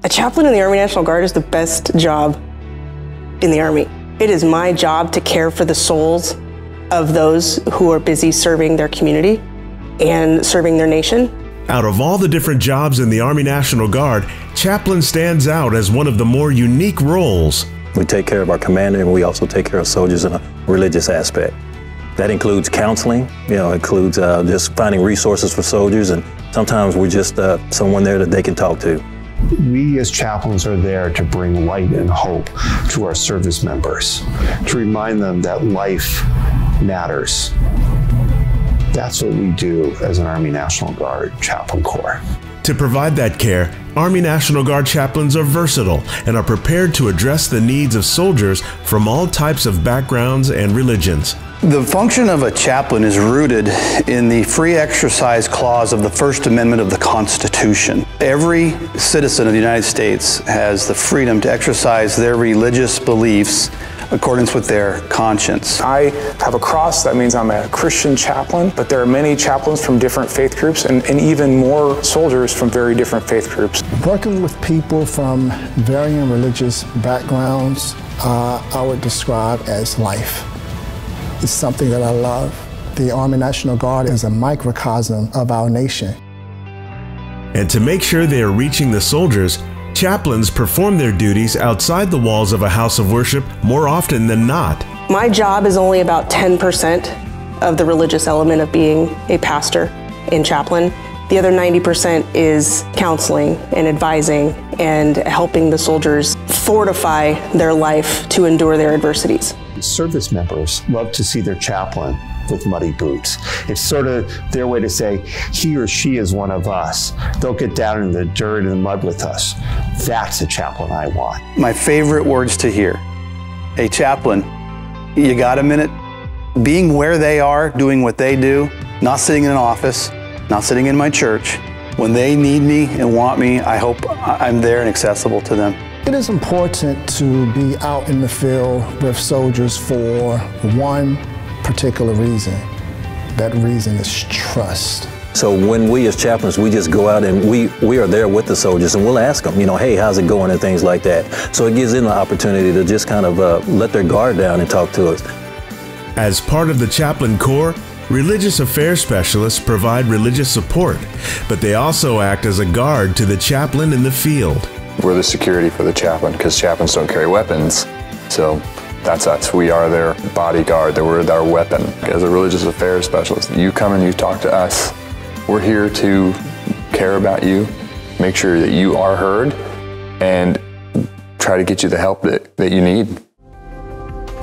A chaplain in the Army National Guard is the best job in the Army. It is my job to care for the souls of those who are busy serving their community and serving their nation. Out of all the different jobs in the Army National Guard, chaplain stands out as one of the more unique roles. We take care of our commander, and we also take care of soldiers in a religious aspect. That includes counseling, includes just finding resources for soldiers, and sometimes we're just someone there that they can talk to. We as chaplains are there to bring light and hope to our service members, to remind them that life matters. That's what we do as an Army National Guard Chaplain Corps. To provide that care, Army National Guard chaplains are versatile and are prepared to address the needs of soldiers from all types of backgrounds and religions. The function of a chaplain is rooted in the free exercise clause of the First Amendment of the Constitution. Every citizen of the United States has the freedom to exercise their religious beliefs in accordance with their conscience. I have a cross, that means I'm a Christian chaplain, but there are many chaplains from different faith groups and even more soldiers from very different faith groups. Working with people from varying religious backgrounds, I would describe as life. It's something that I love. The Army National Guard is a microcosm of our nation. And to make sure they are reaching the soldiers, chaplains perform their duties outside the walls of a house of worship more often than not. My job is only about 10% of the religious element of being a pastor and chaplain. The other 90% is counseling and advising and helping the soldiers fortify their life to endure their adversities. Service members love to see their chaplain with muddy boots. It's sort of their way to say, he or she is one of us. They'll get down in the dirt and the mud with us. That's a chaplain I want. My favorite words to hear. Hey, chaplain, you got a minute? Being where they are, doing what they do, not sitting in an office, not sitting in my church. When they need me and want me, I hope I'm there and accessible to them. It is important to be out in the field with soldiers for one particular reason. That reason is trust. So when we as chaplains, we just go out and we are there with the soldiers, and we'll ask them, hey, how's it going, and things like that. So it gives them the opportunity to just kind of let their guard down and talk to us. As part of the Chaplain Corps, religious affairs specialists provide religious support, but they also act as a guard to the chaplain in the field. We're the security for the chaplain, because chaplains don't carry weapons. So that's us. We are their bodyguard. We're their weapon. As a religious affairs specialist, you come and you talk to us. We're here to care about you, make sure that you are heard, and try to get you the help that you need.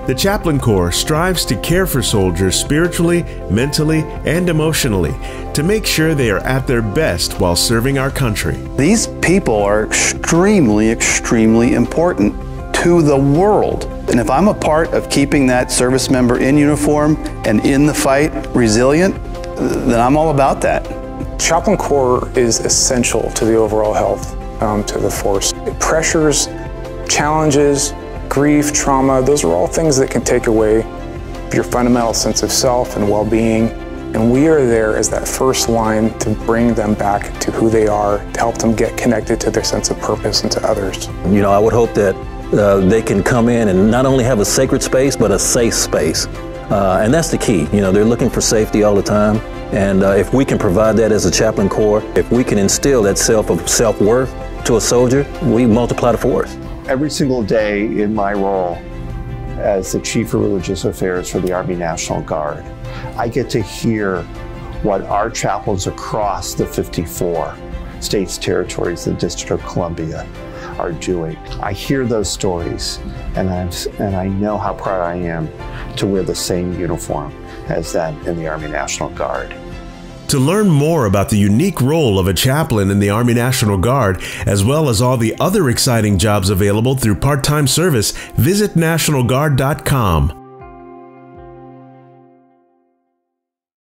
The Chaplain Corps strives to care for soldiers spiritually, mentally, and emotionally to make sure they are at their best while serving our country. These people are extremely, extremely important to the world. And if I'm a part of keeping that service member in uniform and in the fight resilient, then I'm all about that. Chaplain Corps is essential to the overall health to the force. Pressures, challenges, grief, trauma, those are all things that can take away your fundamental sense of self and well-being. And we are there as that first line to bring them back to who they are, to help them get connected to their sense of purpose and to others. I would hope that they can come in and not only have a sacred space, but a safe space. And that's the key. They're looking for safety all the time. And if we can provide that as a Chaplain Corps, if we can instill that self-worth to a soldier, we multiply the force. Every single day in my role as the Chief of Religious Affairs for the Army National Guard, I get to hear what our chaplains across the 54 states, territories, the District of Columbia are doing. I hear those stories, and I know how proud I am to wear the same uniform as that in the Army National Guard. To learn more about the unique role of a chaplain in the Army National Guard, as well as all the other exciting jobs available through part-time service, visit NationalGuard.com.